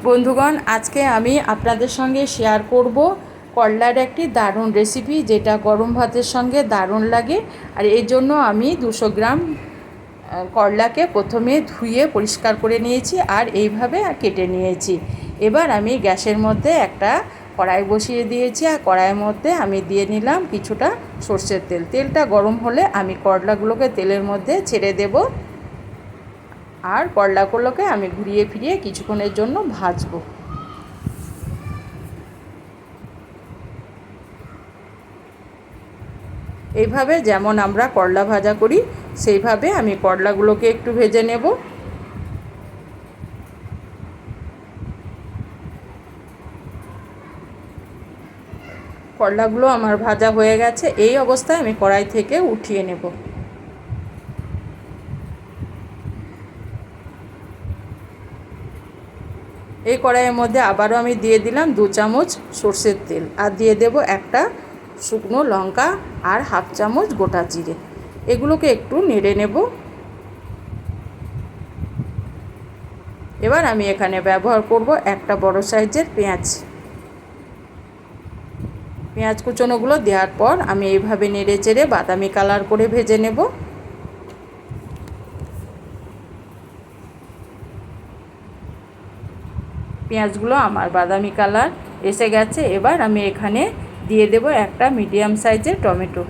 বন্ধুগণ, আজকে আমি আপনাদের সঙ্গে শেয়ার করব করলার একটি দারুণ রেসিপি, যেটা গরম ভাতের সঙ্গে দারুণ লাগে। আর এই জন্য আমি 200 গ্রাম করলাকে প্রথমে ধুয়ে পরিষ্কার করে নিয়েছি আর এইভাবে কেটে নিয়েছি। এবার আমি গ্যাসের মধ্যে একটা কড়াই বসিয়ে দিয়েছি আর কড়াইয়ের মধ্যে আমি দিয়ে নিলাম কিছুটা সর্ষের তেল। তেলটা গরম হলে আমি করলাগুলোকে তেলের মধ্যে ছেড়ে দেব আর করলাগুলোকে আমি ঘুরিয়ে ফিরিয়ে কিছুক্ষণের জন্য ভাজবো। এইভাবে যেমন আমরা করলা ভাজা করি সেইভাবে আমি করলাগুলোকে একটু ভেজে নেব। করলাগুলো আমার ভাজা হয়ে গেছে। এই অবস্থায় আমি কড়াই থেকে উঠিয়ে নেব। এই কড়াইয়ের মধ্যে আবারও আমি দিয়ে দিলাম 2 চামচ সর্ষের তেল আর দিয়ে দেব একটা শুকনো লঙ্কা আর হাফ চামচ গোটা জিরে। এগুলোকে একটু নেড়ে নেব। এবার আমি এখানে ব্যবহার করব একটা বড় সাইজের পেঁয়াজ কুচনোগুলো দেওয়ার পর আমি এইভাবে নেড়ে চেড়ে বাদামি কালার করে ভেজে নেব। পেঁয়াজগুলো আমার বাদামি কালার এসে গেছে। এবার আমি এখানে দিয়ে দেব একটা মিডিয়াম সাইজের টমেটো।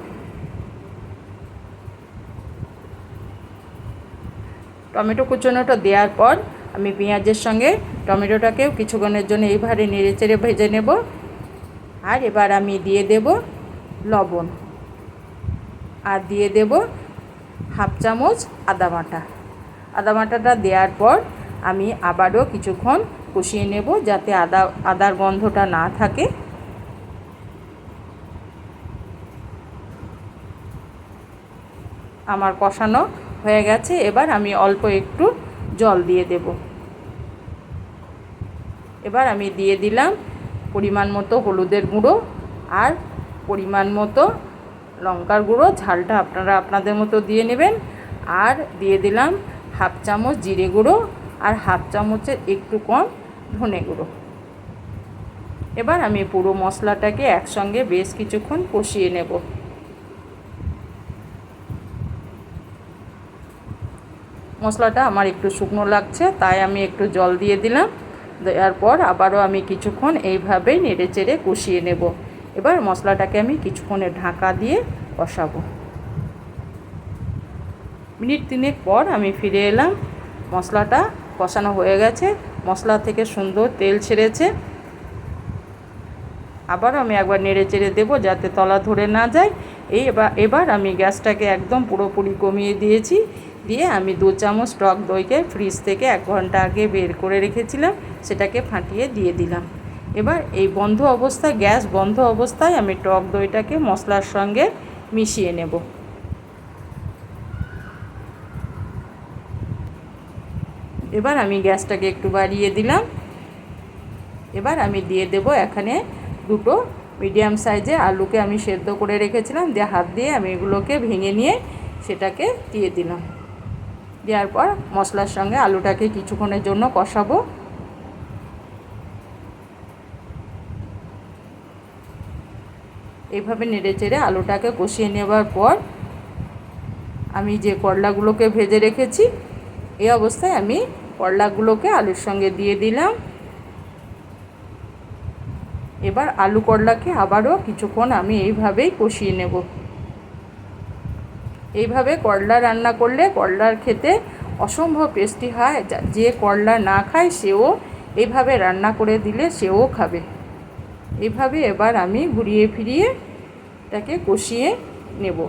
টমেটো কুচনোটা দেওয়ার পর আমি পেঁয়াজের সঙ্গে টমেটোটাকেও কিছুক্ষণের জন্য এইভাবে নেড়ে চেড়ে ভেজে নেব। আর এবার আমি দিয়ে দেব লবণ আর দিয়ে দেব হাফ চামচ আদা বাটাটা দেওয়ার পর আমি আবারও কিছুক্ষণ কষিয়ে নেব যাতে আদার গন্ধটা না থাকে। আমার কষানো হয়ে গেছে। এবার আমি অল্প একটু জল দিয়ে দেব। এবার আমি দিয়ে দিলাম পরিমাণ মতো হলুদের গুঁড়ো আর পরিমাণ মতো লঙ্কার গুঁড়ো। ঝালটা আপনারা আপনাদের মতো দিয়ে নেবেন। আর দিয়ে দিলাম হাফ চামচ জিরে গুঁড়ো আর হাফ চামচের একটু কম ধনে গুঁড়ো। এবার আমি পুরো মশলাটাকে একসঙ্গে বেশ কিছুক্ষণ কষিয়ে নেব। মশলাটা আমার একটু শুকনো লাগছে, তাই আমি একটু জল দিয়ে দিলাম। দেওয়ার পর আবারও আমি কিছুক্ষণ এইভাবেই নেড়ে চেড়ে কষিয়ে নেব। এবার মশলাটাকে আমি কিছুক্ষণে ঢাকা দিয়ে কষাবো। মিনিট 3 পর আমি ফিরে এলাম। মশলাটা কষানো হয়ে গেছে, মশলা থেকে সুন্দর তেল ছেড়েছে। আবারও আমি একবার নেড়ে চেড়ে দেবো যাতে তলা ধরে না যায়। এবার আমি গ্যাসটাকে একদম পুরোপুরি কমিয়ে দিয়েছি। দিয়ে আমি 2 চামচ টক দইকে ফ্রিজ থেকে 1 ঘন্টা আগে বের করে রেখেছিলাম, সেটাকে ফাটিয়ে দিয়ে দিলাম। এবার এই গ্যাস বন্ধ অবস্থায় আমি টক দইটাকে মশলার সঙ্গে মিশিয়ে নেব। এবার আমি গ্যাসটাকে একটু বাড়িয়ে দিলাম। এবার আমি দিয়ে দেব এখানে 2 মিডিয়াম সাইজে আলুকে আমি সেদ্ধ করে রেখেছিলাম, দিয়ে হাত দিয়ে আমি এগুলোকে ভেঙে নিয়ে সেটাকে দিয়ে দিলাম। দেওয়ার পর মশলার সঙ্গে আলুটাকে কিছুক্ষণের জন্য কষাবো। এইভাবে নেড়ে চেড়ে আলুটাকে কষিয়ে নেবার পর আমি যে করলাগুলোকে ভেজে রেখেছি এই অবস্থায় আমি করলাগুলোকে আলুর সঙ্গে দিয়ে দিলাম। এবার আলু করলাকে আবারও কিছুক্ষণ আমি এইভাবেই কষিয়ে নেব। এইভাবে করলা রান্না করলে করলার খেতে অসম্ভব টেস্টি হয়। যে করলা না খায় সেও এইভাবে রান্না করে দিলে সেও খাবে। এইভাবে এবার আমি ঘুরিয়ে ফিরিয়ে এটাকে কষিয়ে নেব।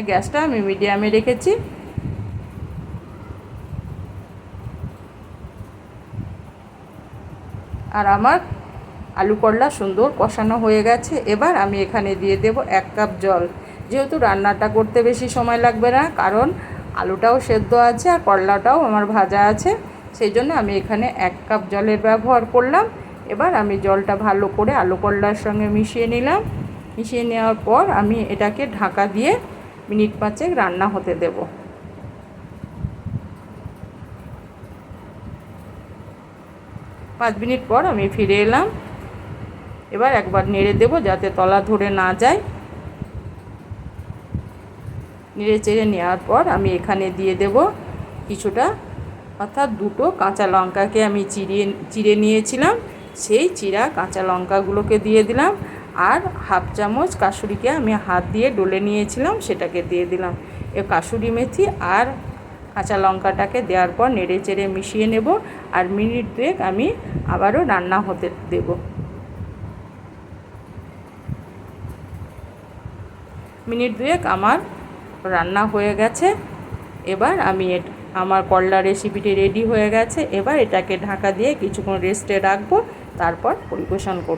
গ্যাসটা আমি মিডিয়ামে রেখেছি। আর আমার আলু করলা সুন্দর কষানো হয়ে গেছে। এবার আমি এখানে দিয়ে দেব 1 কাপ জল। যেহেতু রান্নাটা করতে বেশি সময় লাগবে না, কারণ আলুটাও সেদ্ধ আছে আর করলাটাও আমার ভাজা আছে, সেই জন্য আমি এখানে 1 কাপ জলের ব্যবহার করলাম। এবার আমি জলটা ভালো করে আলু করলার সঙ্গে মিশিয়ে নিলাম। মিশিয়ে নেওয়ার পর আমি এটাকে ঢাকা দিয়ে মিনিট 5 রান্না হতে দেব। 5 মিনিট পর আমি ফিরে এলাম। এবার একবার নেড়ে দেব যাতে তলা ধরে না যায়। নেড়ে চেড়ে নেওয়ার পর আমি এখানে দিয়ে দেব কিছুটা, অর্থাৎ 2টো কাঁচা লঙ্কাকে আমি চিড়ে নিয়েছিলাম, সেই চিরা কাঁচা লঙ্কাগুলোকে দিয়ে দিলাম। আর হাফ চামচ কাসুরিকে আমি হাত দিয়ে ডলে নিয়েছিলাম, সেটাকে দিয়ে দিলাম। এ কাসুরি মেথি আর কাঁচা লঙ্কাটাকে দেওয়ার পর নেড়ে চেড়ে মিশিয়ে নেব। আর মিনিট 2 আমি আবারও রান্না হতে দেব। মিনিট 2 আমার রান্না হয়ে গেছে। এবার আমি আমার করলা রেসিপিটি রেডি হয়ে গেছে। এবার এটাকে ঢাকা দিয়ে কিছুক্ষণ রেস্টে রাখবো, তারপর পরিবেশন করব।